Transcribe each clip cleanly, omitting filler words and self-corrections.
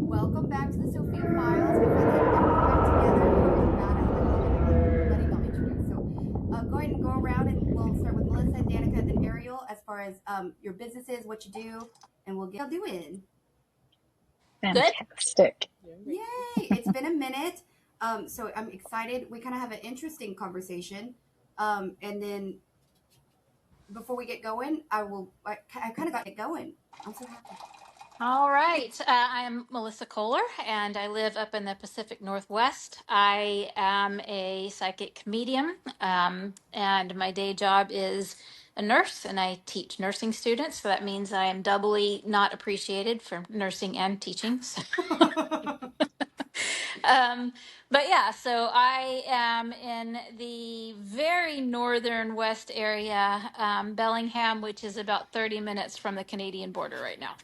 Welcome back to the Sophia Files. I feel like everyone together. Letting them introduce. So go ahead and go around, and we'll start with Melissa, Danica, then Ariel. As far as your businesses, what you do, and we'll get doing. Good. Fantastic. Yay! It's been a minute. So I'm excited. We kind of have an interesting conversation. And then before we get going, I kind of got it going. I'm so happy. All right. I am Melissa Kohler, and I live up in the Pacific Northwest. I am a psychic medium, and my day job is a nurse, and I teach nursing students. So that means I am doubly not appreciated for nursing and teaching. So um, but yeah, so I am in the very northern west area, Bellingham, which is about 30 minutes from the Canadian border right now.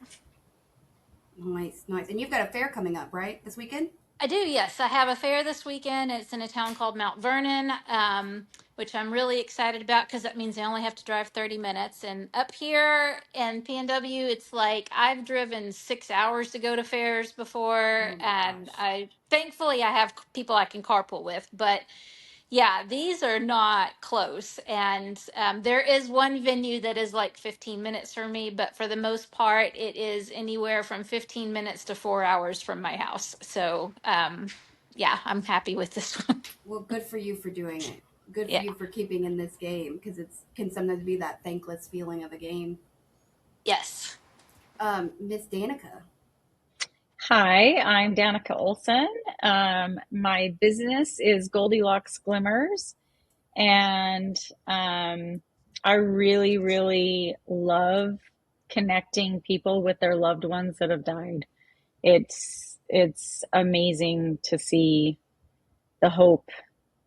Nice, nice. And you've got a fair coming up, right? This weekend? I do, yes. I have a fair this weekend. It's in a town called Mount Vernon, which I'm really excited about because that means I only have to drive 30 minutes. And up here in PNW, it's like I've driven 6 hours to go to fairs before, Oh my and gosh. thankfully I have people I can carpool with. But yeah, these are not close. And there is one venue that is like 15 minutes from me, but for the most part, it is anywhere from 15 minutes to 4 hours from my house. So, yeah, I'm happy with this one. Well, good for you for doing it. Good for Yeah. you for keeping in this game because it can sometimes be that thankless feeling of a game. Yes. Miss Danica. Hi, I'm Danica Olson. My business is Goldilocks Glimmers, and I really, really love connecting people with their loved ones that have died. It's amazing to see the hope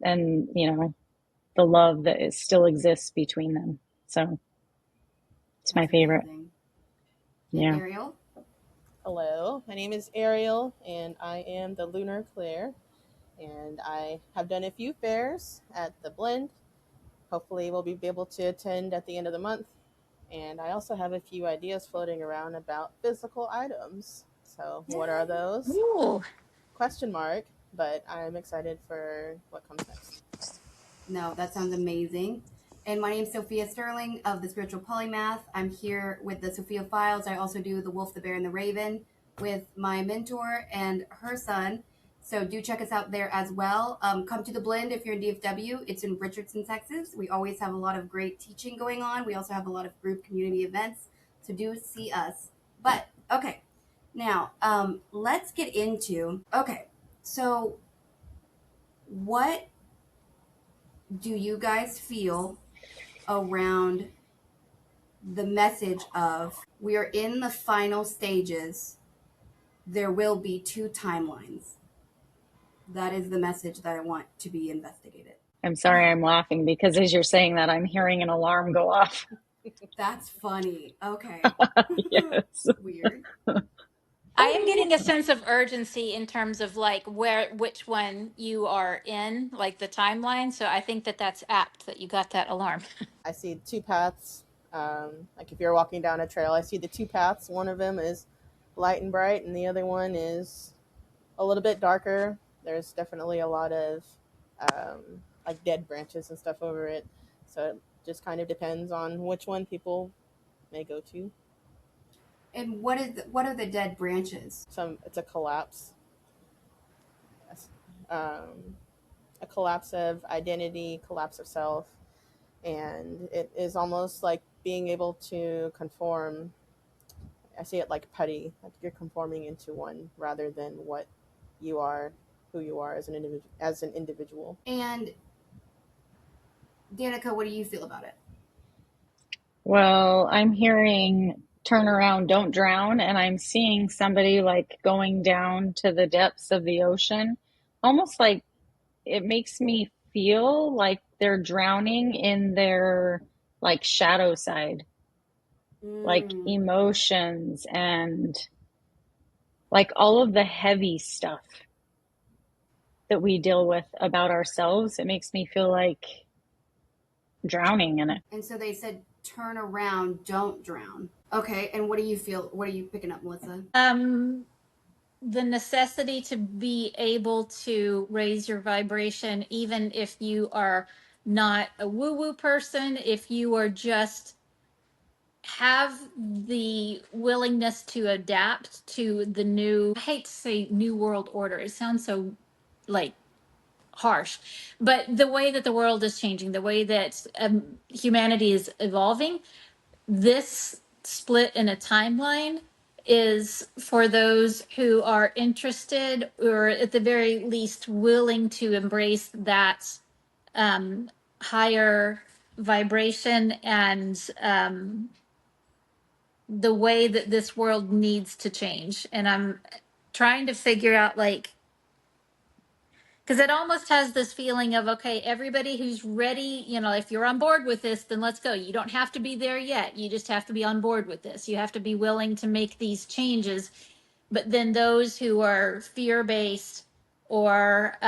and the love that still exists between them. So it's my That's favorite. amazing. And Yeah. Ariel. Hello, my name is Ariel, and I am the Lunar Claire, and I have done a few fairs at the Blend. Hopefully, we'll be able to attend at the end of the month, and I also have a few ideas floating around about physical items. So, what are those? Ooh. Question mark, but I'm excited for what comes next. No, that sounds amazing. And my name is Sophia Sterling of the Spiritual Polymath. I'm here with the Sophia Files. I also do the Wolf, the Bear, and the Raven with my mentor and her son. So do check us out there as well. Come to the Blend if you're in DFW. It's in Richardson, Texas. We always have a lot of great teaching going on. We also have a lot of group community events. So do see us. But okay, now let's get into. Okay, so what do you guys feel around the message of we are in the final stages? There will be two timelines. That is the message that I want to be investigated. I'm sorry, I'm laughing because as you're saying that, I'm hearing an alarm go off. That's funny. Okay. Yes. Weird. I am getting a sense of urgency in terms of like which one you are in, like the timeline. So I think that that's apt that you got that alarm. I see two paths. Like if you're walking down a trail, I see the two paths. One of them is light and bright, and the other one is a little bit darker. There's definitely a lot of like dead branches and stuff over it. So it just kind of depends on which one people may go to. And what are the dead branches? It's a collapse. Yes. A collapse of identity, collapse of self, and it is almost like being able to conform. I see it like putty, like you're conforming into one rather than what you are, who you are as an individual. And Danica, what do you feel about it? Well, I'm hearing turn around, don't drown, and I'm seeing somebody like going down to the depths of the ocean, almost like it makes me feel like they're drowning in their like shadow side, like emotions and like all of the heavy stuff that we deal with about ourselves. It makes me feel like drowning in it. And so they said turn around, don't drown. Okay, and what do you feel? What are you picking up, Melissa? the necessity to be able to raise your vibration, even if you are not a woo woo person, if you are just have the willingness to adapt to the new, I hate to say new world order, it sounds so like harsh, but the way that the world is changing, the way that humanity is evolving, this split in a timeline is for those who are interested or at the very least willing to embrace that um, higher vibration and the way that this world needs to change. And I'm trying to figure out like, because it almost has this feeling of, okay, everybody who's ready, you know, if you're on board with this, then let's go. You don't have to be there yet. You just have to be on board with this. You have to be willing to make these changes. But then those who are fear based or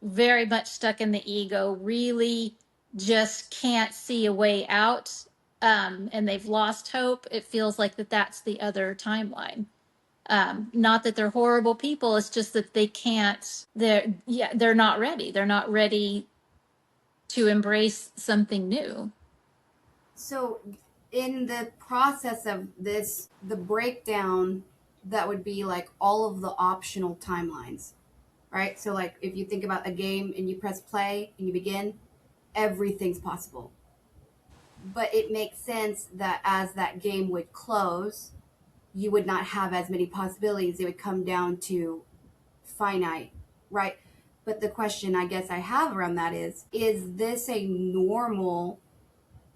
very much stuck in the ego really just can't see a way out, and they've lost hope. It feels like that's the other timeline. Not that they're horrible people, it's just that they can't, they're not ready. They're not ready to embrace something new. So, in the process of this, the breakdown, that would be like all of the optional timelines, right? So, like if you think about a game and you press play and you begin, everything's possible. But it makes sense that as that game would close, you would not have as many possibilities. It would come down to finite, right? But the question I guess I have around that is this a normal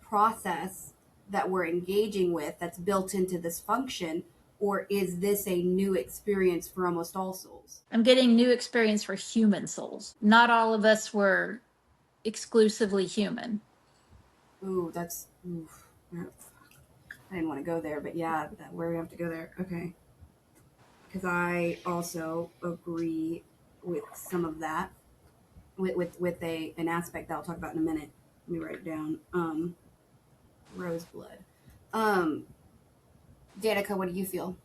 process that we're engaging with that's built into this function, or is this a new experience for almost all souls? I'm getting new experience for human souls. Not all of us were exclusively human. Ooh, that's oof. I didn't want to go there, but yeah, where we have to go there. Okay, because I also agree with some of that, with an aspect that I'll talk about in a minute. Let me write it down. Roseblood. Um, Danica, what do you feel?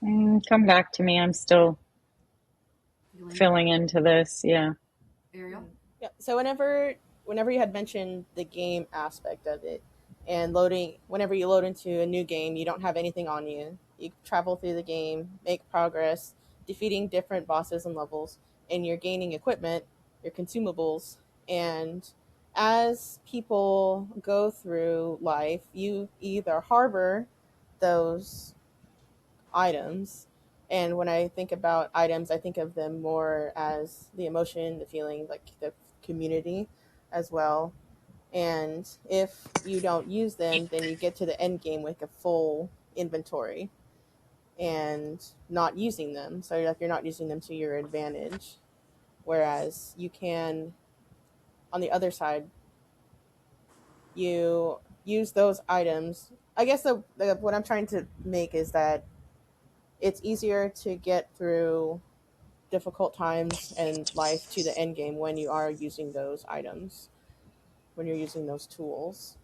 Come back to me. I'm still Feeling filling into this. Yeah. Ariel? Yeah. So whenever you had mentioned the game aspect of it, and loading, whenever you load into a new game, you don't have anything on you. You travel through the game, make progress, defeating different bosses and levels, and you're gaining equipment, your consumables, and as people go through life, you either harbor those items. And when I think about items, I think of them more as the emotion, the feeling, like the community as well. And if you don't use them, then you get to the end game with a full inventory and not using them. So you're not using them to your advantage. Whereas you can, on the other side, you use those items. I guess what I'm trying to make is that it's easier to get through difficult times and life to the end game when you are using those items, when you're using those tools,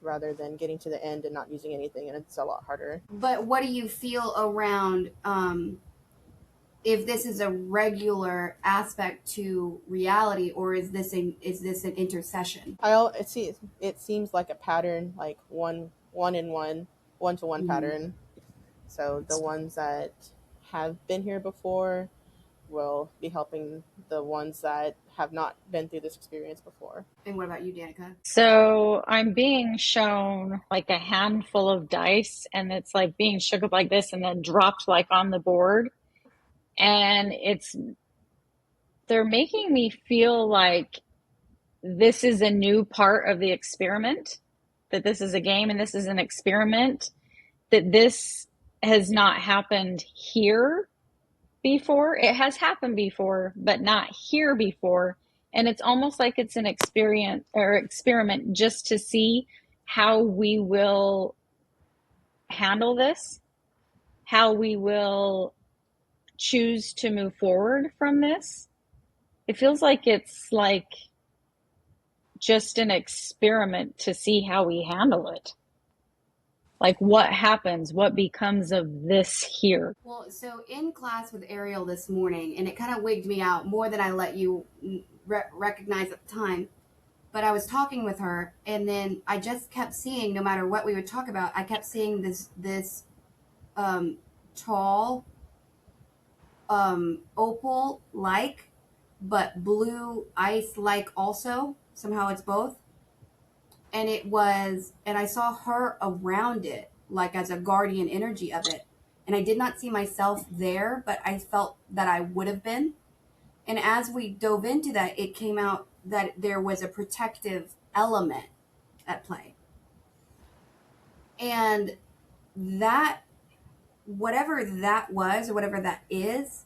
rather than getting to the end and not using anything, and it's a lot harder. But what do you feel around if this is a regular aspect to reality, or is this an intercession? It seems like a pattern, like one to one Mm-hmm. pattern. So the ones that have been here before will be helping the ones that have not been through this experience before. And what about you, Danica? So I'm being shown like a handful of dice, and it's like being shook up like this and then dropped like on the board. And they're making me feel like this is a new part of the experiment, that this is a game and this is an experiment, that this has not happened here before. It has happened before, but not here before. And it's almost like it's an experience or experiment just to see how we will handle this, how we will choose to move forward from this. It feels like it's like just an experiment to see how we handle it. Like what happens? What becomes of this here? Well, so in class with Ariel this morning, and it kind of wigged me out more than I let you recognize at the time. But I was talking with her, and then I just kept seeing, no matter what we would talk about, I kept seeing this um, tall opal like, but blue ice like also. Somehow it's both. And and I saw her around it, like as a guardian energy of it. And I did not see myself there, but I felt that I would have been. And as we dove into that, it came out that there was a protective element at play. And that, whatever that was, or whatever that is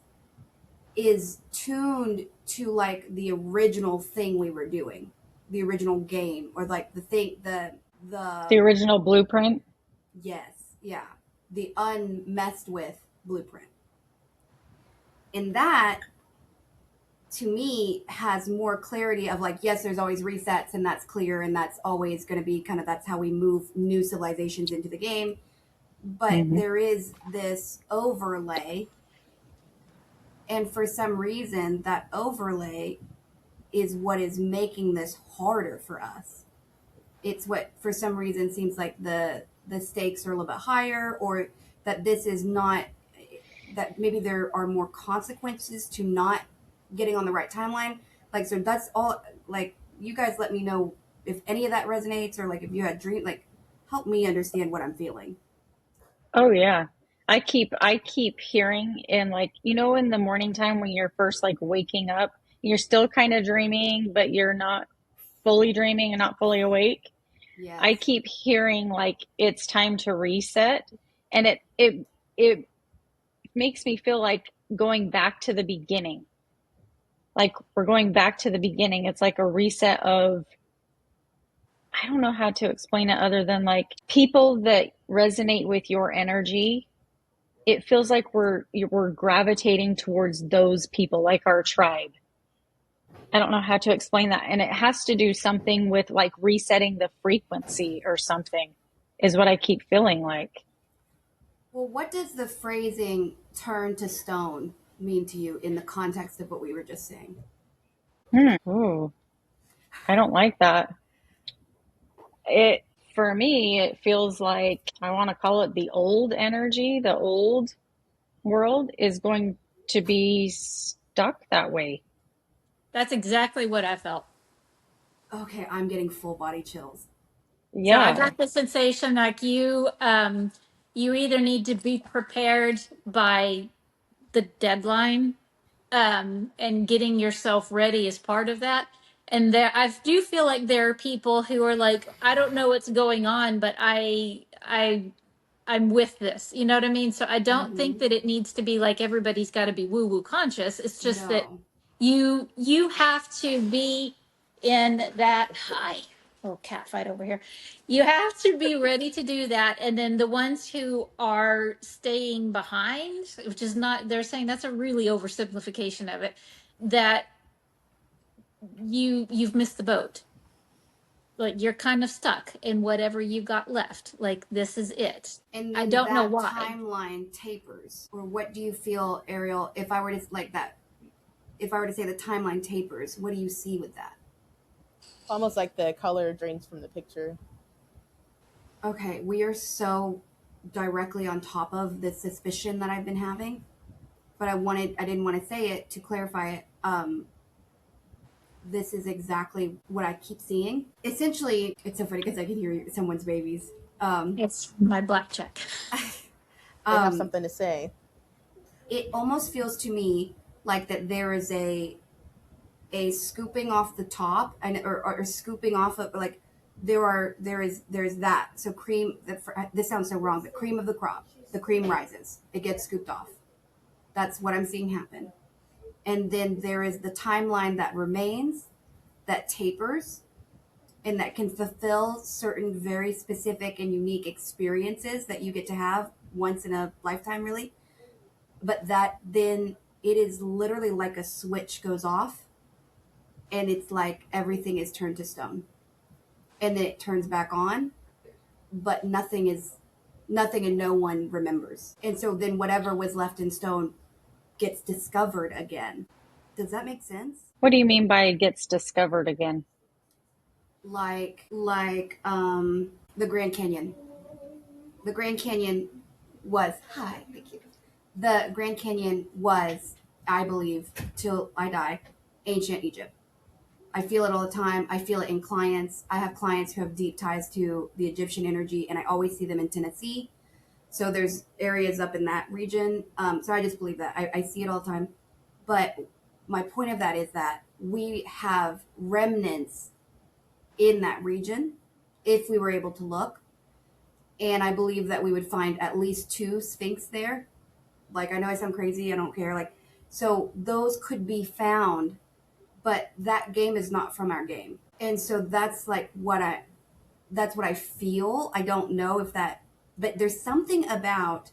tuned to like the original thing we were doing, the original game, or like the thing, The the original blueprint. yes, yeah, the unmessed with blueprint. And that, to me, has more clarity of like, yes, there's always resets, and that's clear, and that's always going to be kind of, that's how we move new civilizations into the game. But Mm-hmm. there is this overlay, and for some reason that overlay is what is making this harder for us. It's what for some reason seems like the stakes are a little bit higher, or that this is not, that maybe there are more consequences to not getting on the right timeline. Like, so that's all. Like, you guys let me know if any of that resonates, or like if you had dream, like, help me understand what I'm feeling. Oh yeah. I keep hearing in like, in the morning time when you're first like waking up, you're still kind of dreaming, but you're not fully dreaming and not fully awake. I Yes. keep hearing like it's time to reset, and it makes me feel like going back to the beginning. Like we're going back to the beginning. It's like a reset of, I don't know how to explain it other than like people that resonate with your energy. It feels like we're gravitating towards those people, like our tribe. I don't know how to explain that. And it has to do something with like resetting the frequency or something, is what I keep feeling like. Well, what does the phrasing "turn to stone" mean to you in the context of what we were just saying? Ooh, I don't like that. It, for me, it feels like I want to call it the old energy, the old world is going to be stuck that way. That's exactly what I felt. Okay, I'm getting full body chills. So I Yeah. got the sensation like you either need to be prepared by the deadline, and getting yourself ready is part of that. And there, I do feel like there are people who are like, I don't know what's going on, but I'm with this. You know what I mean? So I don't think Mm-hmm. that it needs to be like everybody's got to be woo woo conscious. It's just that No. you have to be in that high. Oh, cat fight over here. You have to be ready to do that. And then the ones who are staying behind, which is not, they're saying that's a really oversimplification of it, that you've missed the boat. Like you're kind of stuck in whatever you got left. Like this is it. And I then don't know that why. timeline tapers. Or what do you feel, Ariel, if I were to like that, if I were to say the timeline tapers, what do you see with that? Almost like the color drains from the picture. Okay, we are so directly on top of the suspicion that I've been having, but I didn't want to say it to clarify it. This is exactly what I keep seeing. Essentially, it's so funny because I can hear someone's babies. Um, It's my blackjack. They have um, something to say. it almost feels to me like that there is a scooping off the top, and or scooping off of, like, there's that. So cream, this sounds so wrong, but cream of the crop, the cream rises, it gets scooped off. That's what I'm seeing happen. And then there is the timeline that remains, that tapers, and that can fulfill certain very specific and unique experiences that you get to have once in a lifetime, really. But that then it is literally like a switch goes off, and it's like everything is turned to stone, and then it turns back on, but nothing is. nothing and no one remembers. And so then whatever was left in stone gets discovered again. Does that make sense? What do you mean by it gets discovered again? Like the Grand Canyon. The Grand Canyon was hi, thank you. The Grand Canyon was, I believe, till I die, ancient Egypt. I feel it all the time. I feel it in clients. I have clients who have deep ties to the Egyptian energy, and I always see them in Tennessee. So there's areas up in that region. So I just believe that. I see it all the time. But my point of that is that we have remnants in that region if we were able to look. And I believe that we would find at least two Sphinx there. Like, I know I sound crazy. I don't care. Like, so those could be found, but that game is not from our game. And so that's like that's what I feel. I don't know if that, but there's something about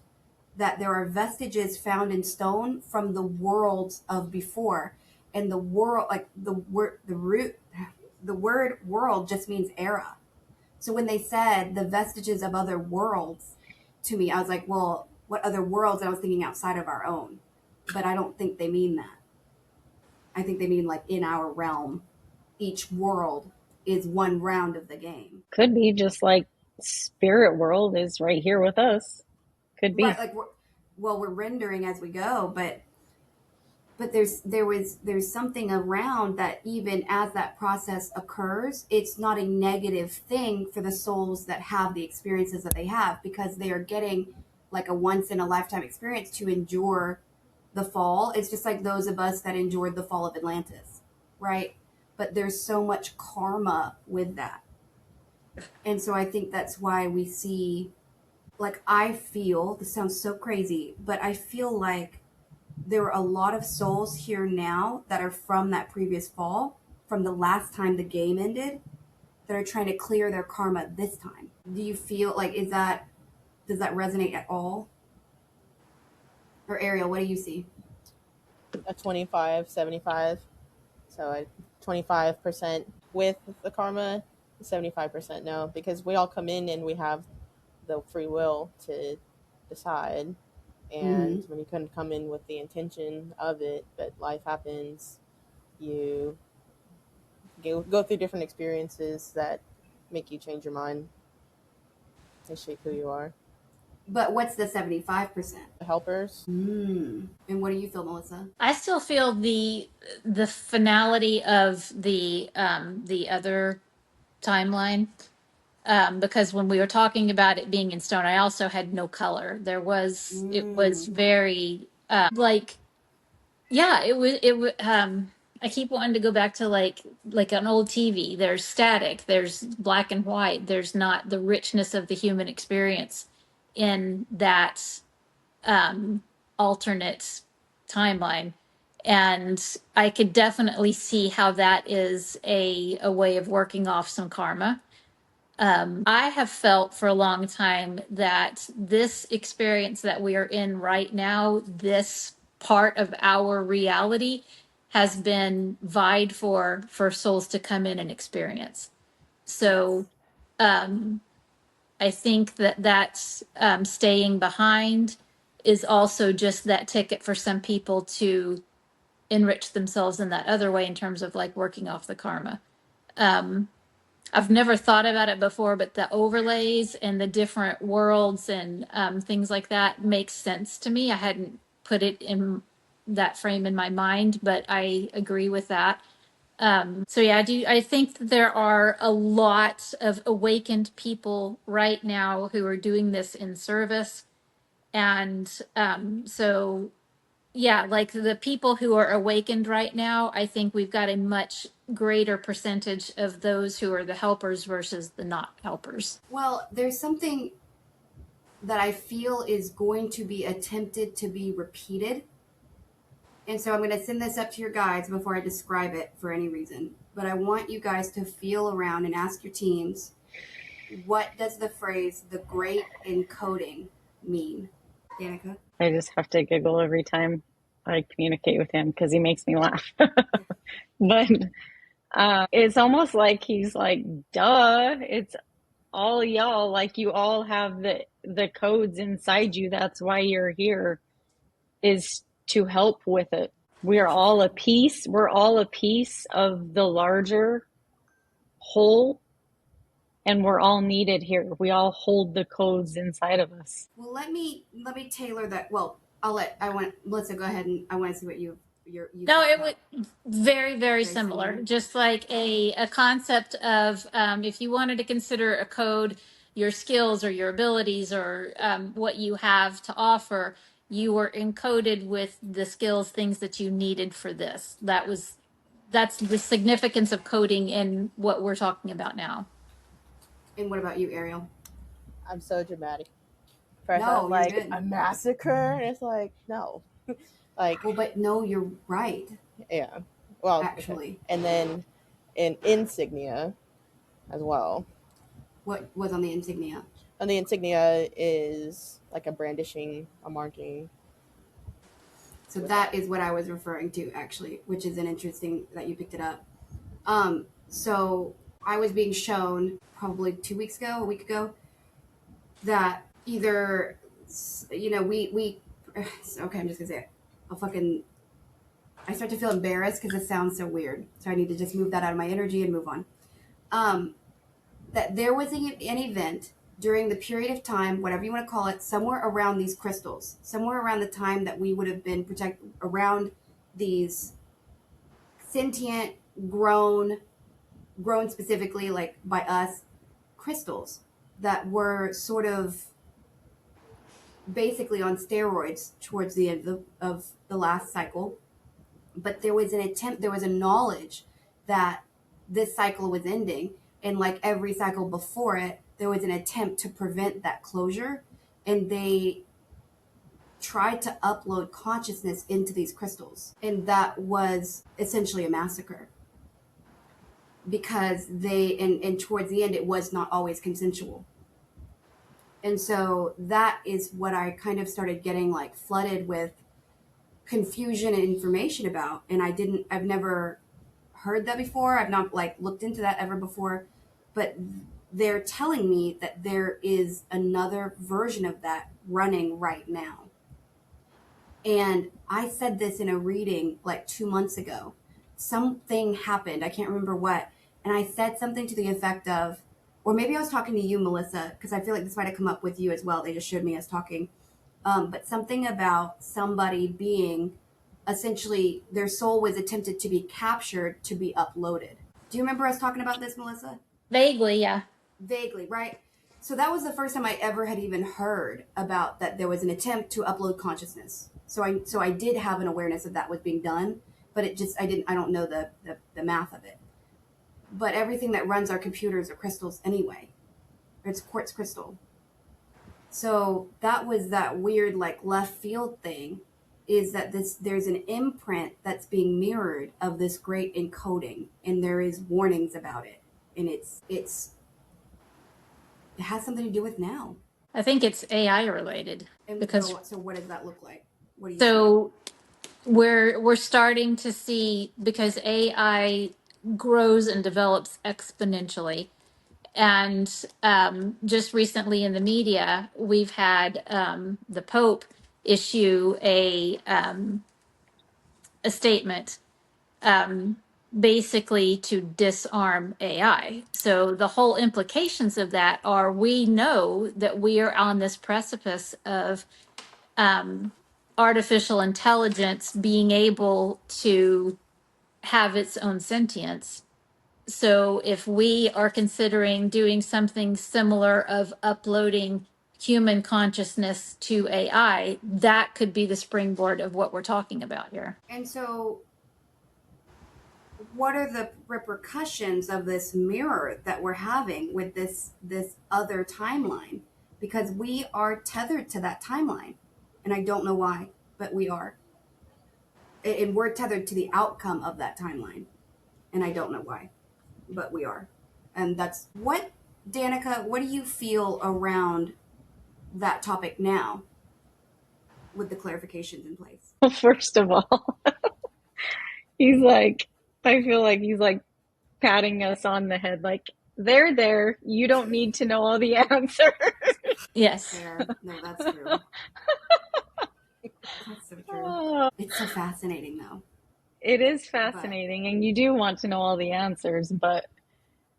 that there are vestiges found in stone from the worlds of before. And the world, like the word world just means era. So when they said the vestiges of other worlds to me, I was like, well, what other worlds? And I was thinking outside of our own. But I don't think they mean that. I think they mean like in our realm. Each world is one round of the game. Could be just like spirit world is right here with us. Could be. Right, like we're rendering as we go, but there's something around that even as that process occurs, it's not a negative thing for the souls that have the experiences that they have, because they are getting like a once in a lifetime experience to endure the fall. It's just like those of us that endured the fall of Atlantis, right? But there's so much karma with that. And so I think that's why we see, like, I feel, this sounds so crazy, but I feel like there are a lot of souls here now that are from that previous fall, from the last time the game ended, that are trying to clear their karma this time. Do you feel like, does that resonate at all? Or Ariel, what do you see? A 25-75. So I 25% with the karma, 75% no, because we all come in and we have the free will to decide. Mm-hmm. And when you couldn't come in with the intention of it, but life happens, you go through different experiences that make you change your mind and shape who you are. But what's the 75%? The helpers. And what do you feel, Melissa? I still feel the finality of the other timeline, because when we were talking about it being in stone, I also had no color. It was very like, yeah, I keep wanting to go back to like an old TV. There's static, there's black and white, there's not the richness of the human experience in that alternate timeline. And I could definitely see how that is a way of working off some karma. I have felt for a long time that this experience that we are in right now, this part of our reality, has been vied for souls to come in and experience. Yes. So I think that staying behind is also just that ticket for some people to enrich themselves in that other way in terms of like working off the karma. I've never thought about it before, but the overlays and the different worlds and things like that makes sense to me. I hadn't put it in that frame in my mind, but I agree with that. So yeah, I think that there are a lot of awakened people right now who are doing this in service. And so yeah, like the people who are awakened right now, I think we've got a much greater percentage of those who are the helpers versus the not helpers. Well, there's something that I feel is going to be attempted to be repeated. And so I'm going to send this up to your guides before I describe it for any reason. But I want you guys to feel around and ask your teams, what does the phrase "the Great Encoding" mean? Danica? I just have to giggle every time I communicate with him because he makes me laugh. But it's almost like he's like, duh, it's all y'all, like you all have the codes inside you. That's why you're here, is to help with it. We're all a piece. We're all a piece of the larger whole, and we're all needed here. We all hold the codes inside of us. Well, let me tailor that. Well, I want Melissa go ahead, and I want to see what you No, thought it about. would very, very Very similar. similar. Just like a concept of if you wanted to consider a code your skills or your abilities or what you have to offer, you were encoded with the skills, things that you needed for this. That's the significance of coding in what we're talking about now. And what about you, Ariel? I'm so dramatic. First, I was No, you're like, good. a massacre? And it's like, no. Like, Well, but no, you're right. yeah. Well, okay. Actually, And then an insignia as well. what was on the insignia? And the insignia is like a brandishing, a marking. So With that is what I was referring to, actually, which is an interesting that you picked it up. So I was being shown probably 2 weeks ago, a week ago, that either, we okay, I'm just gonna say it. I start to feel embarrassed because it sounds so weird. So I need to just move that out of my energy and move on. That there was an event during the period of time, whatever you want to call it, somewhere around these crystals, somewhere around the time that we would have been protected around these sentient, grown specifically like by us, crystals that were sort of basically on steroids towards the end of the last cycle. But there was there was a knowledge that this cycle was ending. And like every cycle before it, there was an attempt to prevent that closure. And they tried to upload consciousness into these crystals. And that was essentially a massacre. Because and towards the end, it was not always consensual. And so that is what I kind of started getting like flooded with confusion and information about. And I've never heard that before. I've not like looked into that ever before, but they're telling me that there is another version of that running right now. And I said this in a reading like 2 months ago. Something happened. I can't remember what. And I said something to the effect of, or maybe I was talking to you, Melissa, because I feel like this might have come up with you as well. They just showed me us talking. But something about somebody being essentially their soul was attempted to be captured to be uploaded. Do you remember us talking about this, Melissa? Vaguely, yeah. Vaguely, right? So that was the first time I ever had even heard about that there was an attempt to upload consciousness. So I did have an awareness of that was being done, but I don't know the math of it. But everything that runs our computers are crystals anyway. It's quartz crystal. So that was that weird like left field thing, is that there's an imprint that's being mirrored of this great encoding, and there is warnings about it, and it has something to do with now. I think it's AI related And because so what does that look like? What do you see? so we're starting to see, because AI grows and develops exponentially. And just recently in the media, we've had the Pope issue a statement, basically to disarm AI. So the whole implications of that are, we know that we are on this precipice of artificial intelligence being able to have its own sentience. So if we are considering doing something similar of uploading human consciousness to AI, that could be the springboard of what we're talking about here. And so what are the repercussions of this mirror that we're having with this other timeline? Because we are tethered to that timeline, and I don't know why, but we are. And we're tethered to the outcome of that timeline, and I don't know why, but we are. And that's what, Danica, what do you feel around that topic now with the clarifications in place? Well, first of all, he's like, I feel like he's like patting us on the head, like, They're there. You don't need to know all the answers. Yes. Fair. No, that's true. That's so true. It's so fascinating, though. It is But fascinating, and you do want to know all the answers, but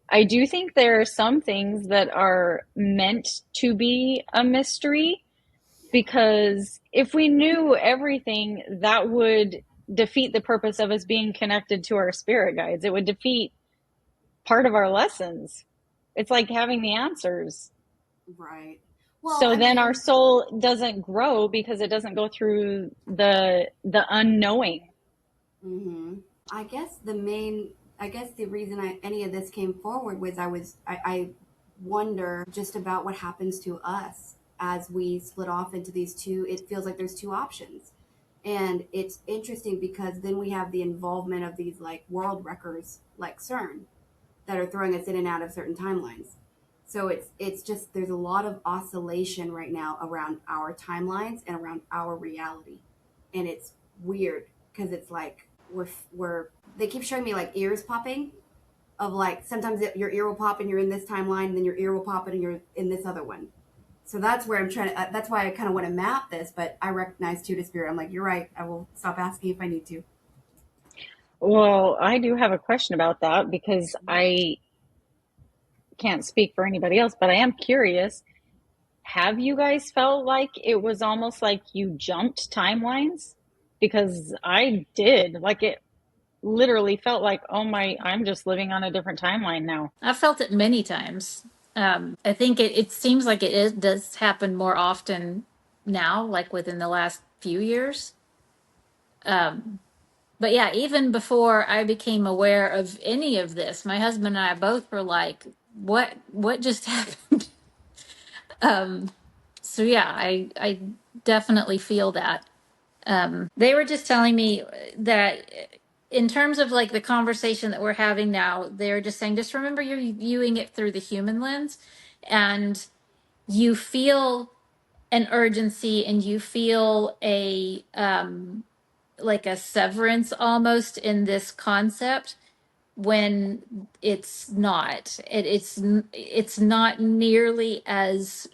I do think there are some things that are meant to be a mystery, yeah, because if we knew everything, that would defeat the purpose of us being connected to our spirit guides. It would defeat part of our lessons. It's like having the answers. right. Well, So I then our mean, soul doesn't grow because it doesn't go through the unknowing. hmm I guess the reason any of this came forward was I wonder just about what happens to us as we split off into these two. It feels like there's two options, and it's interesting because then we have the involvement of these like world wreckers like CERN that are throwing us in and out of certain timelines. So it's just there's a lot of oscillation right now around our timelines and around our reality, and it's weird because it's like we're they keep showing me like ears popping of like sometimes your ear will pop and you're in this timeline, and then your ear will pop and you're in this other one. So that's where I'm trying to. That's why I kind of want to map this, but I recognize two to spirit. I'm like, you're right. I will stop asking if I need to. Well, I do have a question about that because I can't speak for anybody else, but I am curious. Have you guys felt like it was almost like you jumped timelines? Because I did. Like it literally felt like, oh my, I'm just living on a different timeline now. I've felt it many times. I think it seems like does happen more often now, like within the last few years. But yeah, even before I became aware of any of this, my husband and I both were like, what just happened? So yeah, I definitely feel that. They were just telling me that in terms of like the conversation that we're having now, they're just saying, just remember you're viewing it through the human lens, and you feel an urgency and you feel a like a severance almost in this concept when it's not. It's not nearly as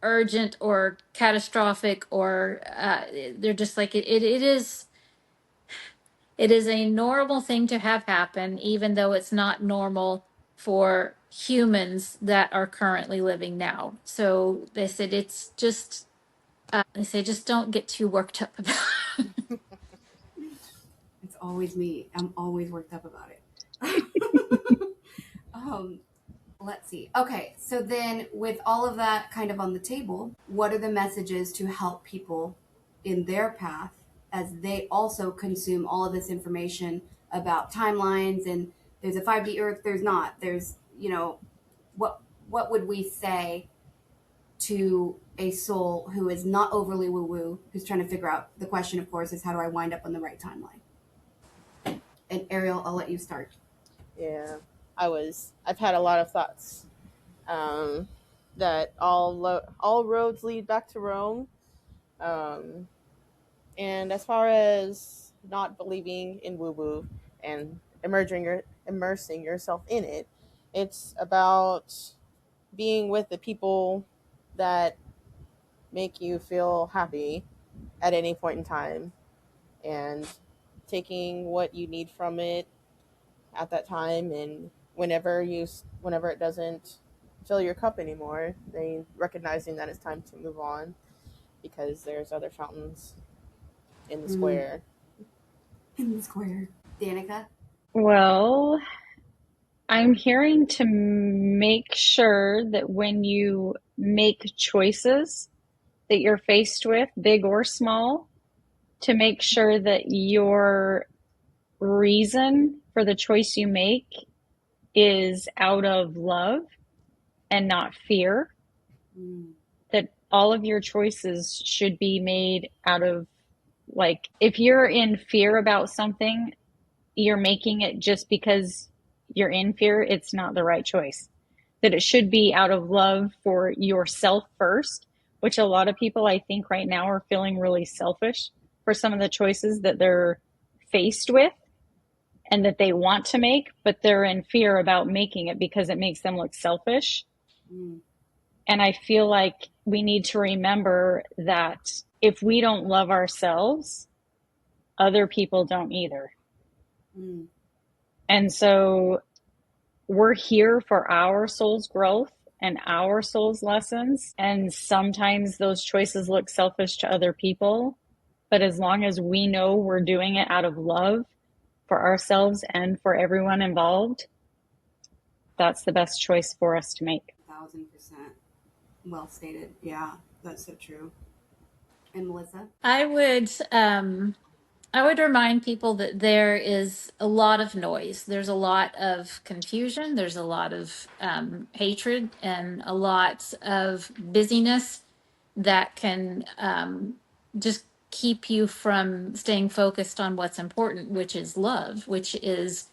urgent or catastrophic, or they're just like it is a normal thing to have happen, even though it's not normal for humans that are currently living now. So they said it's just, they say just don't get too worked up about it. It's always me. I'm always worked up about it. um, let's see. Okay, so then with all of that kind of on the table, what are the messages to help people in their path as they also consume all of this information about timelines and there's a 5D Earth, there's not. There's, what would we say to a soul who is not overly woo woo, who's trying to figure out the question, of course, is how do I wind up on the right timeline? And Ariel, I'll let you start. Yeah, I've had a lot of thoughts, um, that all roads lead back to Rome. Um, and as far as not believing in woo woo and immersing yourself in it, it's about being with the people that make you feel happy at any point in time, and taking what you need from it at that time, and whenever it doesn't fill your cup anymore, then recognizing that it's time to move on because there's other fountains in the Mm, square. in the square. Danica? Well, I'm hearing to make sure that when you make choices that you're faced with, big or small, to make sure that your reason for the choice you make is out of love and not fear. Mm, That all of your choices should be made out of, like, if you're in fear about something, you're making it just because you're in fear, it's not the right choice. That it should be out of love for yourself first, which a lot of people I think right now are feeling really selfish for some of the choices that they're faced with. and that they want to make, but they're in fear about making it because it makes them look selfish. Mm, And I feel like we need to remember that if we don't love ourselves, other people don't either. mm, And so we're here for our soul's growth and our soul's lessons. And sometimes those choices look selfish to other people. But as long as we know we're doing it out of love for ourselves and for everyone involved, that's the best choice for us to make. 1000%. Well stated. Yeah, that's so true. And Melissa? I would remind people that there is a lot of noise. There's a lot of confusion. There's a lot of hatred and a lot of busyness that can just keep you from staying focused on what's important, which is love, which is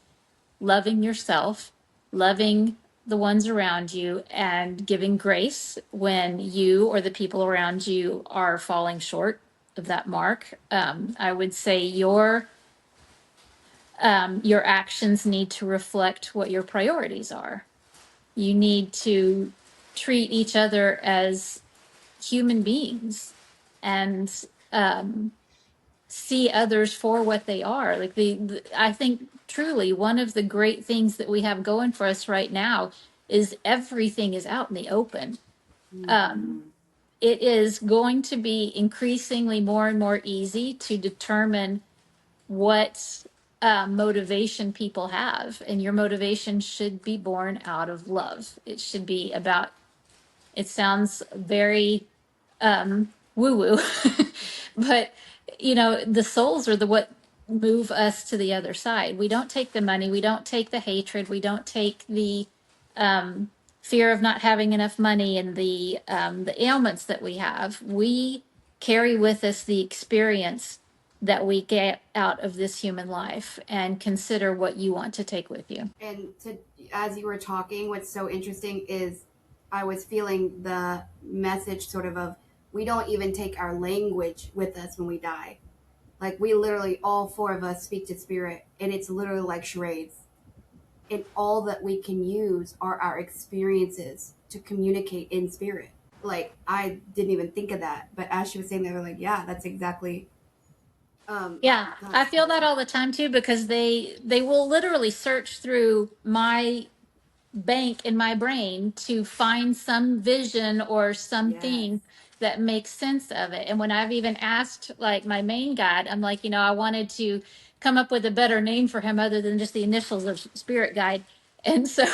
loving yourself, loving the ones around you, and giving grace when you or the people around you are falling short of that mark. I would say your actions need to reflect what your priorities are. You need to treat each other as human beings and see others for what they are. Like I think truly one of the great things that we have going for us right now is everything is out in the open. Mm-hmm. It is going to be increasingly more and more easy to determine what motivation people have, and your motivation should be born out of love. It should be about, it sounds very woo woo, but the souls are the what move us to the other side. We don't take the money, we don't take the hatred, we don't take the fear of not having enough money and the ailments that we have. We carry with us the experience that we get out of this human life, and consider what you want to take with you. And as you were talking, what's so interesting is I was feeling the message sort of we don't even take our language with us when we die. Like we literally, all four of us speak to spirit, and it's literally like charades. And all that we can use are our experiences to communicate in spirit. Like I didn't even think of that, but as she was saying, they were like, "Yeah, that's exactly." Yeah, I That's feel that cool. all the time too, because they will literally search through my bank in my brain to find some vision or Yes. something that makes sense of it. And when I've even asked like my main guide, I'm like, I wanted to come up with a better name for him other than just the initials of spirit guide. And so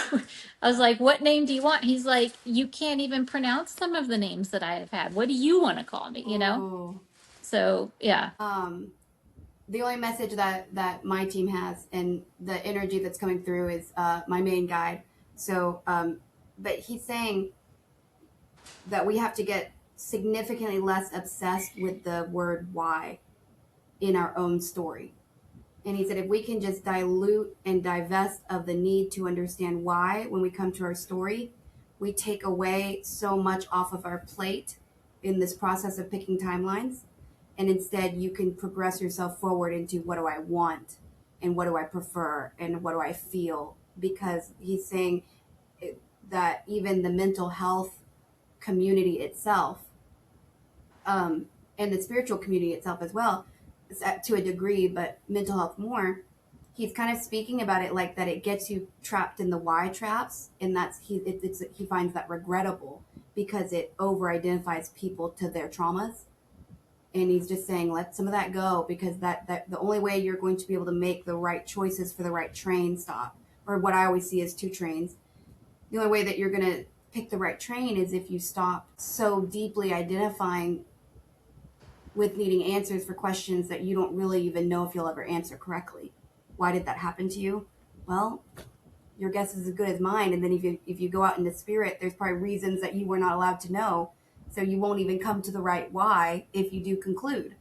I was like, what name do you want? He's like, you can't even pronounce some of the names that I have had. What do you want to call me? Oh. So yeah. The only message that my team has and the energy that's coming through is my main guide. So, but he's saying that we have to get significantly less obsessed with the word why in our own story. And he said if we can just dilute and divest of the need to understand why when we come to our story, we take away so much off of our plate in this process of picking timelines. And instead, you can progress yourself forward into what do I want and what do I prefer and what do I feel. Because he's saying that even the mental health community itself, and the spiritual community itself as well, to a degree, but mental health more. He's kind of speaking about it like that. It gets you trapped in the why traps, and he finds that regrettable because it over identifies people to their traumas. And he's just saying let some of that go because that the only way you're going to be able to make the right choices for the right train stop, or what I always see as two trains, the only way that you're going to pick the right train is if you stop so deeply identifying with needing answers for questions that you don't really even know if you'll ever answer correctly. Why did that happen to you? Well, your guess is as good as mine. And then if you go out into spirit, there's probably reasons that you were not allowed to know. So you won't even come to the right why if you do conclude.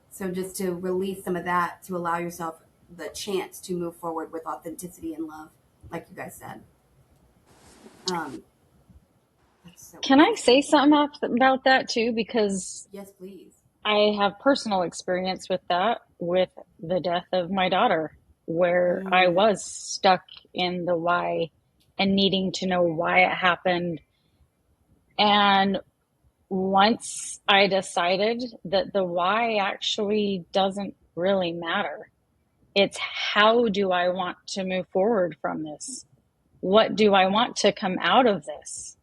So just to release some of that to allow yourself the chance to move forward with authenticity and love, like you guys said. Um, that's so Can I interesting. say something about that too? Because Yes, please. I have personal experience with that, with the death of my daughter. where I was stuck in the why and needing to know why it happened. And once I decided that the why actually doesn't really matter, it's how do I want to move forward from this? What do I want to come out of this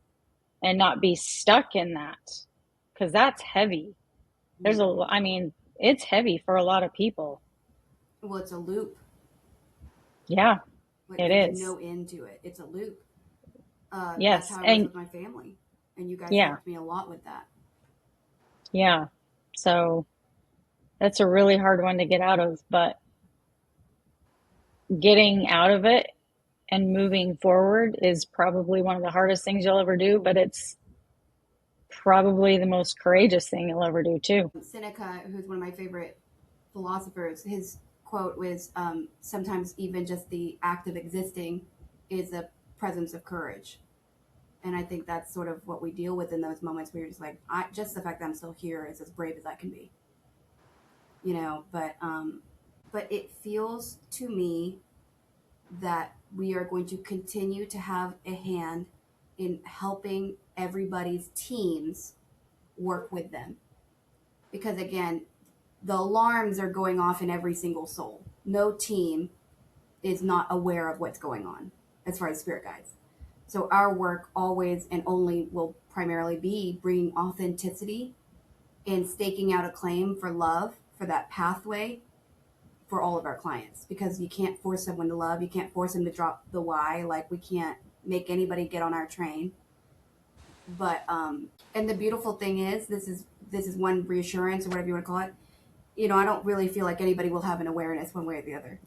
and not be stuck in that? Because that's heavy. I mean, it's heavy for a lot of people. Well, it's a loop. Yeah, Like it there's is. no end to it. It's a loop. That's Yes. how I was And with my family, and you guys yeah, helped me a lot with that. yeah. So that's a really hard one to get out of, but getting out of it and moving forward is probably one of the hardest things you'll ever do, but it's probably the most courageous thing you'll ever do too. Seneca, who's one of my favorite philosophers, his quote was, "Sometimes even just the act of existing is a presence of courage." And I think that's sort of what we deal with in those moments where you're just like, just the fact that I'm still here is as brave as I can be, you know. But it feels to me that we are going to continue to have a hand in helping everybody's teams work with them, because again, the alarms are going off in every single soul. No team is not aware of what's going on as far as spirit guides. So our work always and only will primarily be bringing authenticity and staking out a claim for love, for that pathway for all of our clients, because you can't force someone to love. You can't force them to drop the why. Like, we can't make anybody get on our train. But and the beautiful thing is, this is one reassurance or whatever you want to call it. You know, I don't really feel like anybody will have an awareness one way or the other.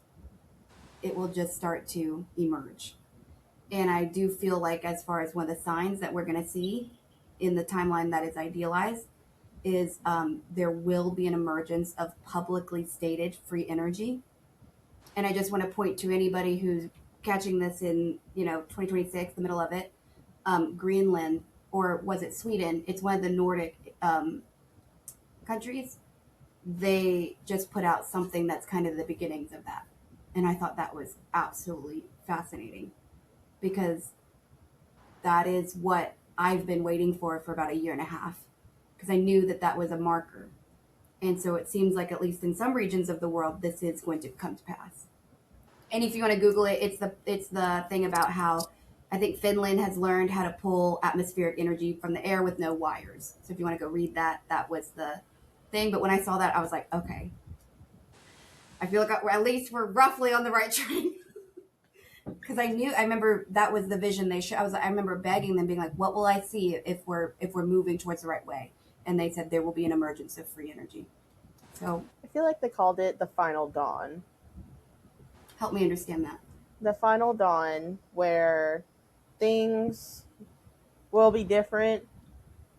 It will just start to emerge. And I do feel like, as far as one of the signs that we're going to see in the timeline that is idealized, is there will be an emergence of publicly stated free energy. And I just want to point to anybody who's catching this in 2026, the middle of it. Greenland, or was it Sweden? It's one of the Nordic countries. They just put out something that's kind of the beginnings of that, and I thought that was absolutely fascinating, because that is what I've been waiting for about a year and a half, because I knew that that was a marker. And so it seems like, at least in some regions of the world, this is going to come to pass. And if you want to Google it, it's the thing about how I think Finland has learned how to pull atmospheric energy from the air with no wires. So if you want to go read that, that was the thing. But when I saw that, I was like, okay, I feel like at least we're roughly on the right train. Because I remember that was the vision they showed. I remember begging them, being like, what will I see if we're moving towards the right way? And they said there will be an emergence of free energy. So I feel like they called it the final dawn. help me understand that. The final dawn, where things will be different,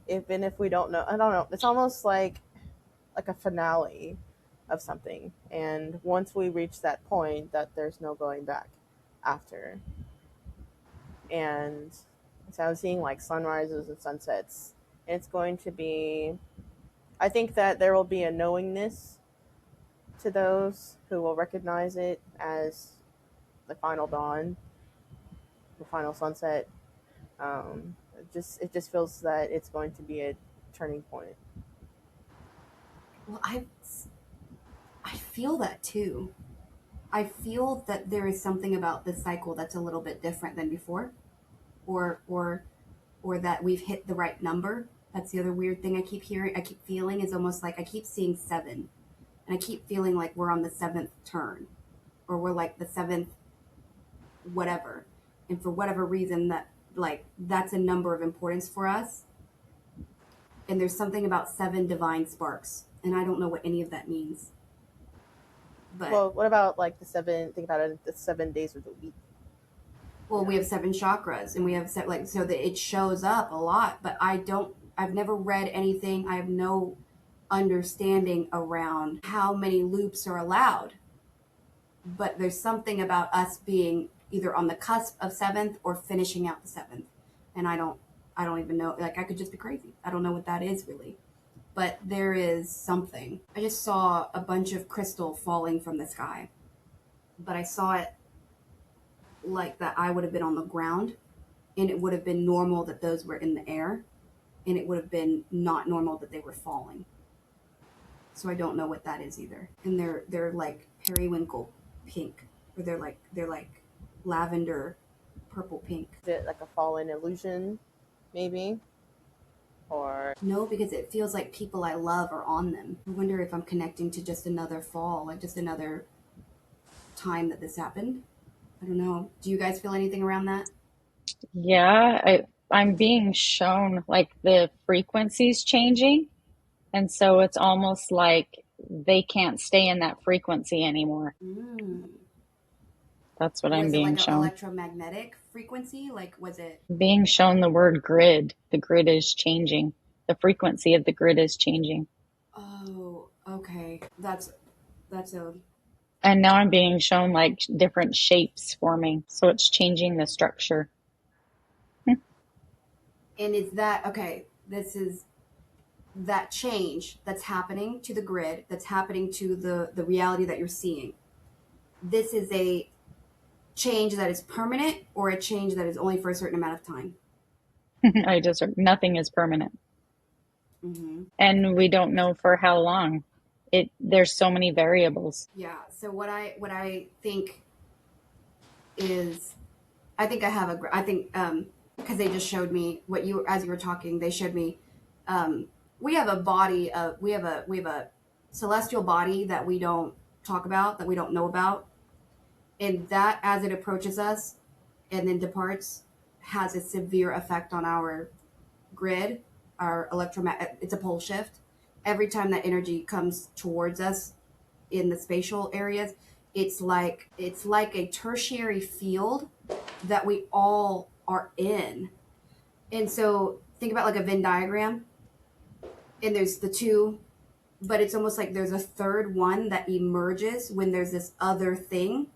even if we don't know. I don't know. It's almost like a finale of something, and once we reach that point, that there's no going back after. And so I'm seeing like sunrises and sunsets. And it's going to be. I think that there will be a knowingness to those who will recognize it as the final dawn, the final sunset. It just feels that it's going to be a turning point. Well, I feel that too. I feel that there is something about this cycle that's a little bit different than before, or that we've hit the right number. That's the other weird thing I keep hearing. I keep feeling is almost like I keep seeing seven, and I keep feeling like we're on the seventh turn, or we're like the seventh whatever. And for whatever reason, that's a number of importance for us. And there's something about seven divine sparks, and I don't know what any of that means. But Well, what about like the seven? Think about it, the 7 days of the week. well, we have seven chakras, and we have so that it shows up a lot. But I've never read anything. I have no understanding around how many loops are allowed. But there's something about us being either on the cusp of seventh or finishing out the seventh, and I don't even know. Like, I could just be crazy. I don't know what that is really, but there is something. I just saw a bunch of crystal falling from the sky. but I saw it like that I would have been on the ground, and it would have been normal that those were in the air, and it would have been not normal that they were falling. So I don't know what that is either. And they're like periwinkle pink, or they're like lavender purple pink. Is it like a fallen illusion, maybe? Or No, because it feels like people I love are on them. I wonder if I'm connecting to just another fall, like just another time that this happened. I don't know. Do you guys feel anything around that? Yeah, I'm being shown like the frequencies changing. And so it's almost like they can't stay in that frequency anymore. Mm. That's what I'm Was it being like an shown. electromagnetic frequency? Like, was it? Being shown the word grid. The grid is changing. The frequency of the grid is changing. Oh, okay. That's a. And now I'm being shown like different shapes forming. So it's changing the structure. And is that okay? This is that change that's happening to the grid, that's happening to the reality that you're seeing. This is a change that is permanent, or a change that is only for a certain amount of time. Nothing is permanent. Mm-hmm. And we don't know for how long. There's so many variables. Yeah. So what I think is, I think I have a I think because they just showed me what you, as you were talking, they showed me um, we have a body of we have a celestial body that we don't talk about, that we don't know about, and that as it approaches us and then departs has a severe effect on our grid, our electromagnetic. It's a pole shift. Every time that energy comes towards us in the spatial areas, it's like a tertiary field that we all are in. And so think about like a Venn diagram, and there's the two, but it's almost like there's a third one that emerges when there's this other thing,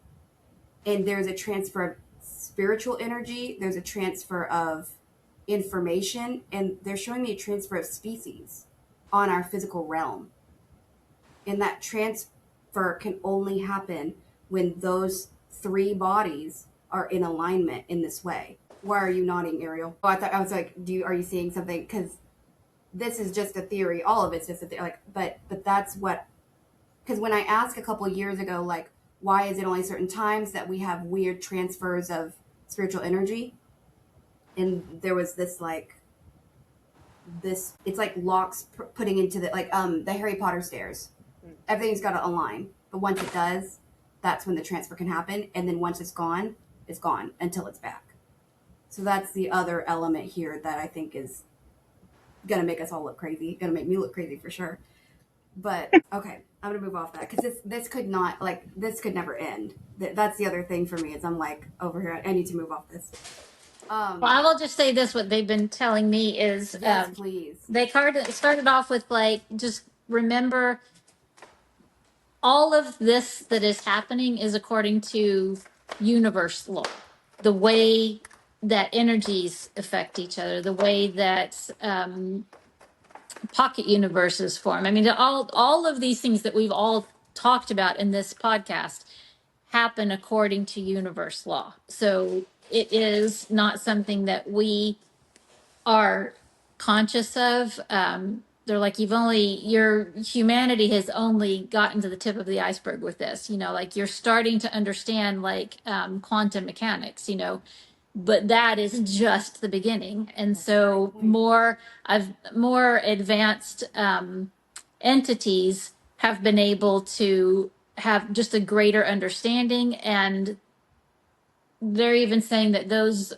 and there's a transfer of spiritual energy, there's a transfer of information, and they're showing me a transfer of species on our physical realm. And that transfer can only happen when those three bodies are in alignment in this way. Why are you nodding, Ariel? Oh, I thought, I was like, are you seeing something? Because this is just a theory. All of it's just a theory. Like, but that's what. Because when I asked a couple of years ago, like, why is it only certain times that we have weird transfers of spiritual energy? And there was this like this. It's like locks putting into the Harry Potter stairs. Everything's got to align, but once it does, that's when the transfer can happen. And then once it's gone until it's back. So that's the other element here that I think is gonna make us all look crazy. Gonna make me look crazy for sure. But okay, I'm gonna move off that because this could not, like, this could never end. That's the other thing for me is I'm like over here. I need to move off this. Well, I will just say this: what they've been telling me is Yes, please. they started off with like, just remember all of this that is happening is according to universe law, the way that energies affect each other, the way that pocket universes form. I mean, all of these things that we've all talked about in this podcast happen according to universe law. So it is not something that we are conscious of. They're like, your humanity has only gotten to the tip of the iceberg with this, like you're starting to understand like quantum mechanics, but that is just the beginning. And That's a great so point. more advanced entities have been able to have just a greater understanding, and they're even saying that those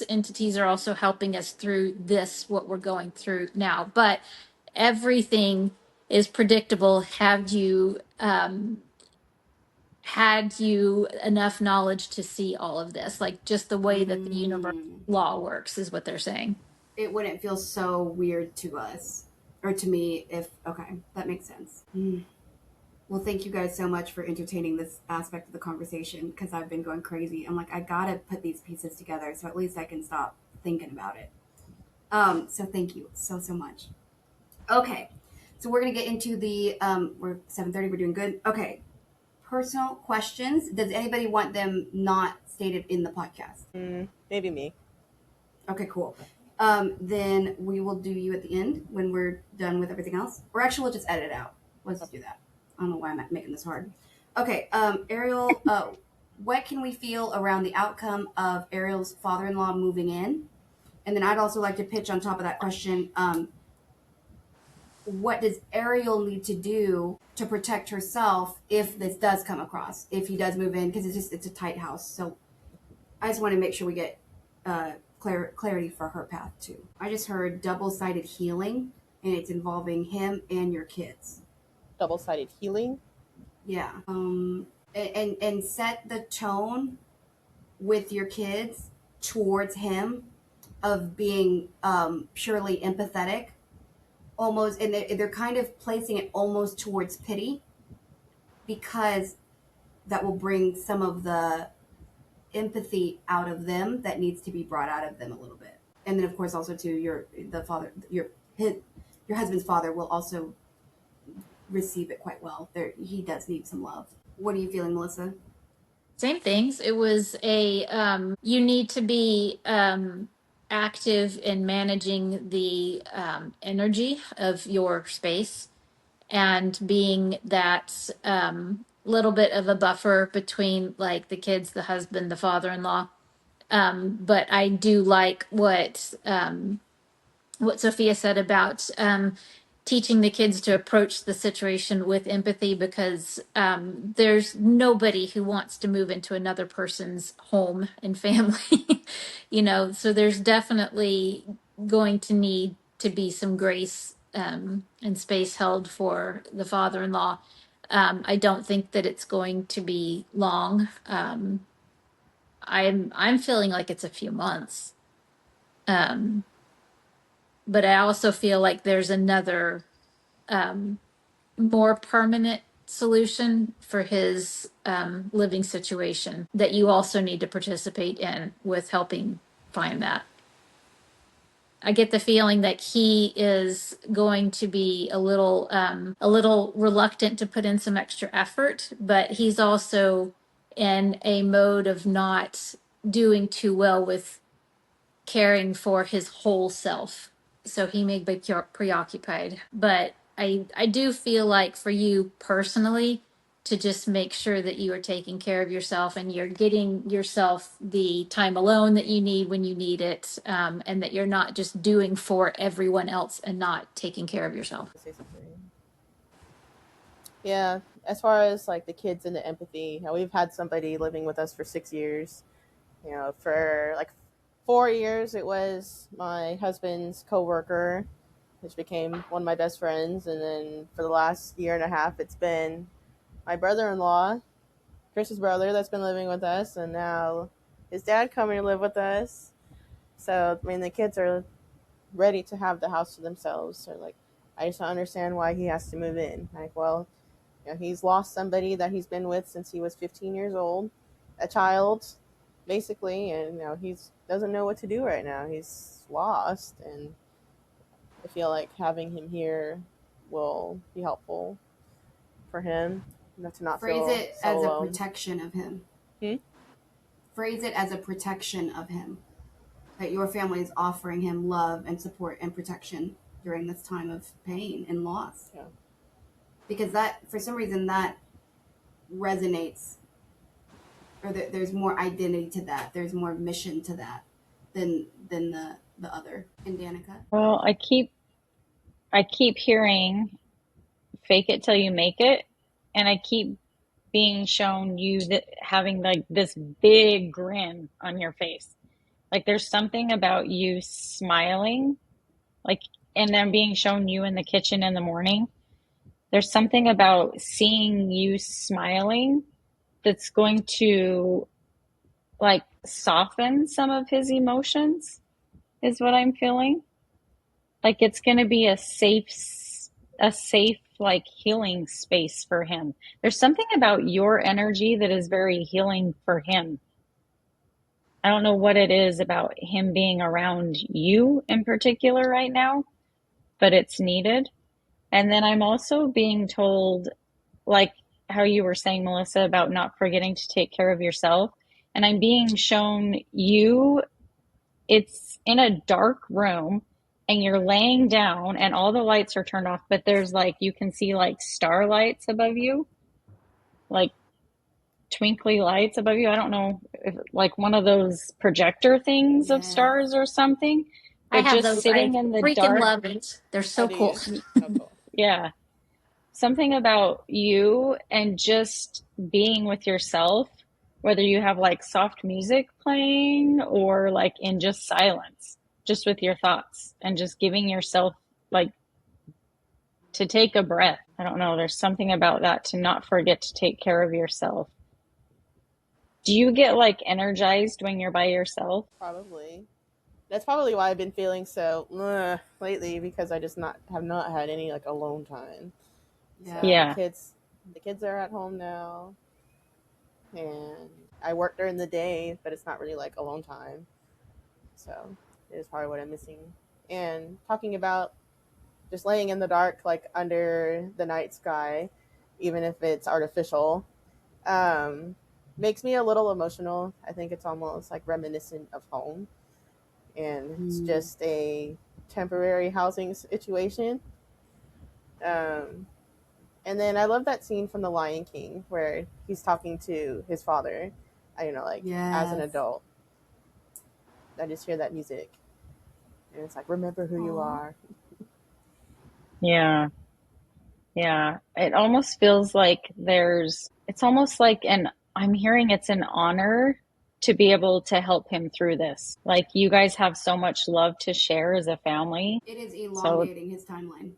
entities are also helping us through this, what we're going through now. But everything is predictable. Had you enough knowledge to see all of this, like just the way that the universe Mm. law works, is what they're saying. It wouldn't feel so weird to us, or to me, if okay, that makes sense. Mm. Well, thank you guys so much for entertaining this aspect of the conversation, because I've been going crazy. I'm like, I gotta put these pieces together so at least I can stop thinking about it. So thank you so much. Okay, so we're gonna get into the we're 7:30. We're doing good. Okay, personal questions. Does anybody want them not stated in the podcast? Maybe me. Okay, cool. Then we will do you at the end when we're done with everything else. Or actually, we'll just edit it out. Let's do that. I don't know why I'm making this hard. Okay, Ariel, what can we feel around the outcome of Ariel's father-in-law moving in? And then I'd also like to pitch on top of that question, what does Ariel need to do to protect herself if this does come across, if he does move in? Because it's a tight house. So I just want to make sure we get clarity for her path too. I just heard double-sided healing, and it's involving him and your kids. Double-sided healing? Yeah. And set the tone with your kids towards him of being purely empathetic, almost, and they're kind of placing it almost towards pity, because that will bring some of the empathy out of them that needs to be brought out of them a little bit. And then of course also to your husband's father will also receive it quite well. He does need some love. What are you feeling, Melissa? Same things. It was a you need to be active in managing the energy of your space and being that little bit of a buffer between like the kids, the husband, the father-in-law. But I do like what Sophia said about teaching the kids to approach the situation with empathy, because there's nobody who wants to move into another person's home and family, so there's definitely going to need to be some grace and space held for the father-in-law. I don't think that it's going to be long. I'm feeling like it's a few months. But I also feel like there's another more permanent solution for his living situation that you also need to participate in with helping find that. I get the feeling that he is going to be a little reluctant to put in some extra effort, but he's also in a mode of not doing too well with caring for his whole self. So he may be preoccupied. But I do feel like for you personally, to just make sure that you are taking care of yourself and you're getting yourself the time alone that you need when you need it, and that you're not just doing for everyone else and not taking care of yourself. Say something. Yeah, as far as like the kids and the empathy, we've had somebody living with us for 6 years. For like 4 years, it was my husband's coworker, which became one of my best friends, and then for the last year and a half, it's been my brother-in-law, Chris's brother, that's been living with us, and now his dad coming to live with us. So I mean, the kids are ready to have the house to themselves. So like, I just don't understand why he has to move in. Like, well, he's lost somebody that he's been with since he was 15 years old, a child, basically, and he doesn't know what to do right now. He's lost, and I feel like having him here will be helpful for him, to not Phrase feel it so as a alone. protection of him. Hmm? Phrase it as a protection of him. That your family is offering him love and support and protection during this time of pain and loss. Yeah. Because that, for some reason, that resonates, or there's more identity to that. There's more mission to that than the other. And Danica? Well, I keep hearing fake it till you make it, and I keep being shown you that having like this big grin on your face. Like there's something about you smiling, like, and then being shown you in the kitchen in the morning. There's something about seeing you smiling that's going to like soften some of his emotions, is what I'm feeling. Like it's going to be a safe like healing space for him. There's something about your energy that is very healing for him. I don't know what it is about him being around you in particular right now, but it's needed. And then I'm also being told, like, how you were saying, Melissa, about not forgetting to take care of yourself. And I'm being shown you, it's in a dark room and you're laying down and all the lights are turned off, but there's like, you can see like starlights above you, like twinkly lights above you. I don't know if like one of those projector things of Yeah. stars or something, I but have just those. I sitting in the freaking dark. love it. They're Oh, so do cool. you? Oh, cool. Yeah. Something about you and just being with yourself, whether you have like soft music playing or like in just silence, just with your thoughts and just giving yourself like to take a breath. I don't know. There's something about that to not forget to take care of yourself. Do you get like energized when you're by yourself? Probably. That's probably why I've been feeling so lately, because I just not have not had any like alone time. So Yeah. Yeah. the kids are at home now, and I work during the day, but it's not really like alone time. So it is probably what I'm missing. And talking about just laying in the dark, like under the night sky, even if it's artificial, um, makes me a little emotional. I think it's almost like reminiscent of home, and it's Mm. just a temporary housing situation. Um, and then I love that scene from The Lion King where he's talking to his father, like as an Yes. adult. I just hear that music, and it's like, remember who you Aw. are. Yeah. Yeah. It almost feels like it's almost like I'm hearing it's an honor to be able to help him through this. Like you guys have so much love to share as a family. It is So, elongating his timeline.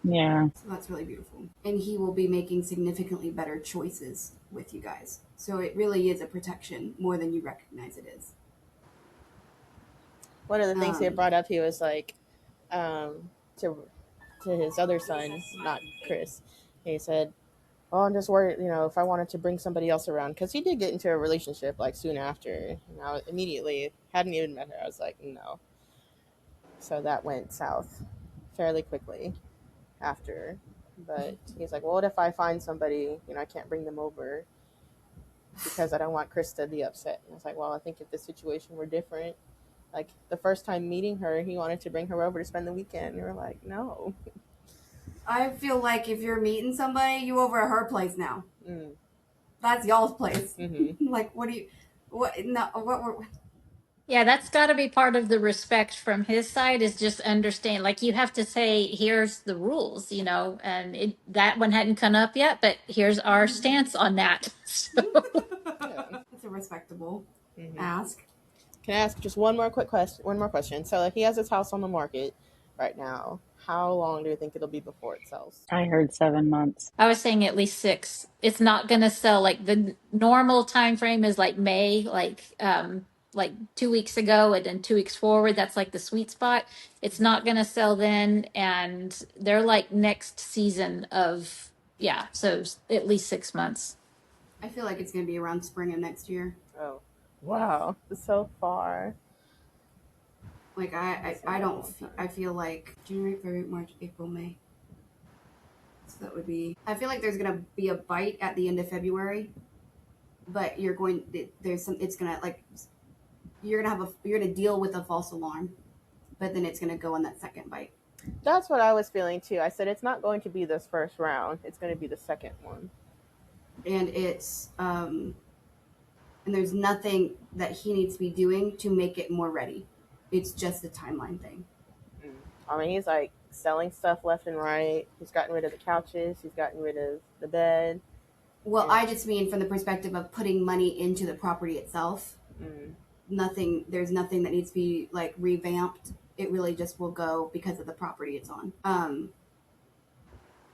yeah. So that's really beautiful. And he will be making significantly better choices with you guys. So it really is a protection more than you recognize it is. One of the things he had Um, brought up, he was like, to his other son, not Chris. He said, "Oh, I'm just worried, if I wanted to bring somebody else around, because he did get into a relationship like soon after, and I immediately hadn't even met her. I was like, no." So that went south fairly quickly after. But he's like, "Well, what if I find somebody? I can't bring them over because I don't want Chris to be upset." And I was like, "Well, I think if the situation were different, like the first time meeting her, he wanted to bring her over to spend the weekend. And we were like, no." I feel like if you're meeting somebody, you over at her place now. Mm. That's y'all's place. Mm-hmm. Like, what do you, what, no, what, Yeah, that's got to be part of the respect from his side is just understand. Like you have to say, here's the rules, and that one hadn't come up yet, but here's our stance on that. So, Yeah. That's a respectable Mm-hmm. ask. Can I ask just one more quick question? One more question. So, like, he has his house on the market right now. How long do you think it'll be before it sells? I heard 7 months. I was saying at least 6. It's not going to sell like the normal time frame is like May, like 2 weeks ago, and then 2 weeks forward. That's like the sweet spot. It's not going to sell then, and they're like next season of yeah. So at least 6 months. I feel like it's going to be around spring of next year. Oh, wow, so far. Like, That's a I really don't, long I time. feel like January, February, March, April, May. So that would be, I feel like there's going to be a bite at the end of February, but there's some, it's going to, like, you're going to you're going to deal with a false alarm, but then it's going to go on that second bite. That's what I was feeling too. I said it's not going to be this first round. It's going to be the second one. And and there's nothing that he needs to be doing to make it more ready. It's just a timeline thing. Mm. I mean, he's like selling stuff left and right. He's gotten rid of the couches. He's gotten rid of the bed. Well, And I just mean from the perspective of putting money into the property itself. mm, There's nothing that needs to be like revamped. It really just will go because of the property it's on.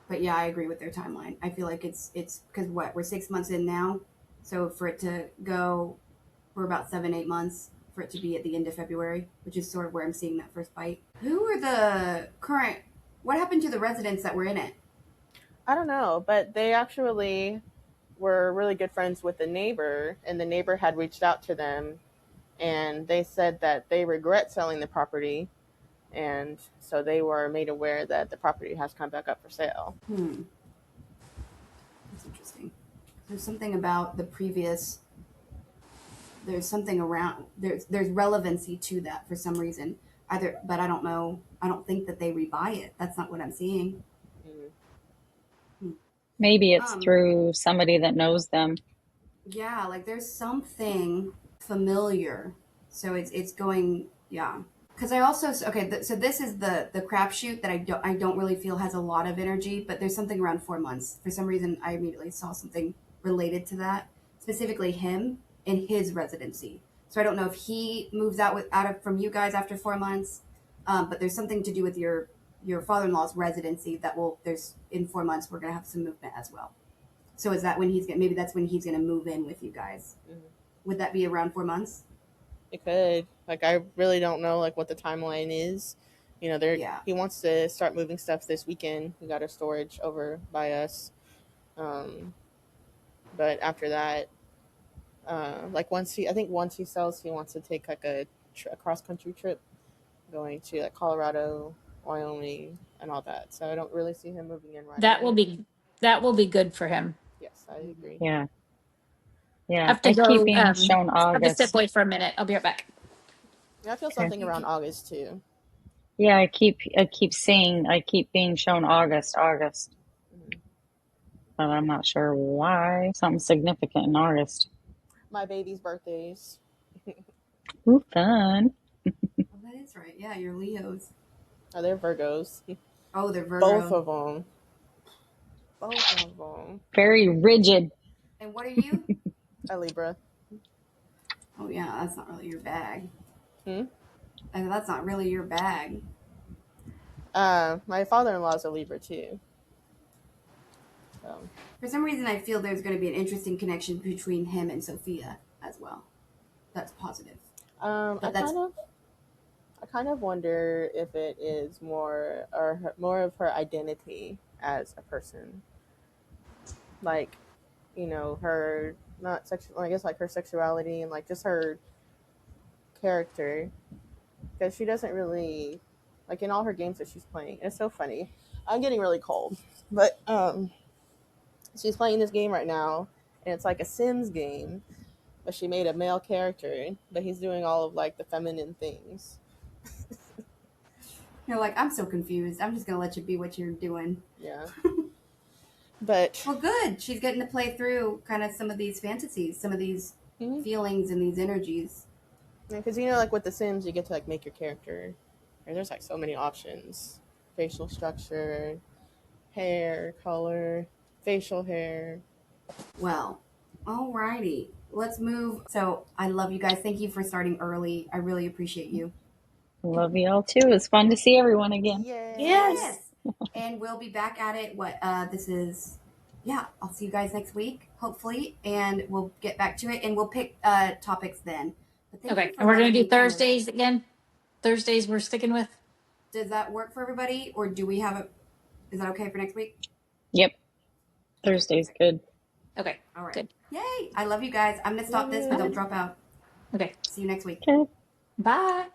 But yeah, I agree with their timeline. I feel like it's because we're 6 months in now, so for it to go for about 7-8 months for it to be at the end of February, which is sort of where I'm seeing that first bite. Who are the current? What happened to the residents that were in it? I don't know, but they actually were really good friends with the neighbor, and the neighbor had reached out to them, and they said that they regret selling the property, and so they were made aware that the property has come back up for sale. There's something about the previous. There's something around. There's relevancy to that for some reason. Either, but I don't know. I don't think that they rebuy it. That's not what I'm seeing. Mm. Hmm. Maybe it's Um. through somebody that knows them. Yeah, like there's something familiar. So it's going. Yeah. Because I also okay, so this is the crapshoot that I don't really feel has a lot of energy, but there's something around 4 months. For some reason, I immediately saw something related to that, specifically him in his residency. So I don't know if he moves out of from you guys after 4 months, but there's something to do with your father-in-law's residency that will there's in 4 months we're gonna have some movement as well. So is that when he's gonna maybe that's when he's gonna move in with you guys? Mm. Would that be around 4 months? It could. Like, I really don't know like what the timeline is. You know, there Yeah. he wants to start moving stuff this weekend. We got our storage over by us. Um, but after that, like I think once he sells, he wants to take like a cross country trip, going to like Colorado, Wyoming, and all that. So I don't really see him moving in right That will away. be that will be good for him. Yes, I Mm-hmm. agree. Yeah. I Yeah. have to I keep go. being shown I have to step August. away for a minute. I'll be right back. Yeah, I feel Okay. something around August too. Yeah, I keep being shown August, Hmm. but I'm not sure why. Something significant in August. My baby's birthdays. Ooh, fun. Oh, that is right. Yeah, you're Leos. Oh, they're Virgos. Oh, they're Both Virgo. of them. Both of them. Very rigid. And what are you? A Libra. Oh, yeah, that's not really your bag. Hmm? And that's not really your bag. My father-in-law is a Libra too. So, For some reason, I feel there's going to be an interesting connection between him and Sophia as well. That's positive. um, I But that's, kind of, I kind of wonder if it is more of her identity as a person, like, her not sexual. I guess like her sexuality and like just her character, because she doesn't really like in all her games that she's playing. It's so funny. I'm getting really cold, but she's playing this game right now, and it's like a Sims game, but she made a male character, but he's doing all of like the feminine things. you're like, I'm so confused. I'm just going to let you be what you're doing. Yeah, but Well, good. She's getting to play through kind of some of these fantasies, some of these mhm. feelings and these energies. Because like with the Sims, you get to like make your character, and there's like so many options: facial structure, hair color, facial hair. Well, alrighty. Let's move. So I love you guys. Thank you for starting early. I really appreciate you. Love y'all too. It's fun to see everyone again. Yay! Yes. Yes. And we'll be back at it. This is, yeah, I'll see you guys next week, hopefully. And we'll get back to it and we'll pick topics then. But thank you Okay. for And we're gonna letting do me kind of, Thursdays again. Thursdays we're sticking with. does that work for everybody? Or do we have is that okay for next week? Yep. Okay, Thursday's perfect. good. Okay. All right. Good. Yay. I love you guys. I'm going to Love stop this, but don't you. drop out. Okay. See you next week. Okay. Bye.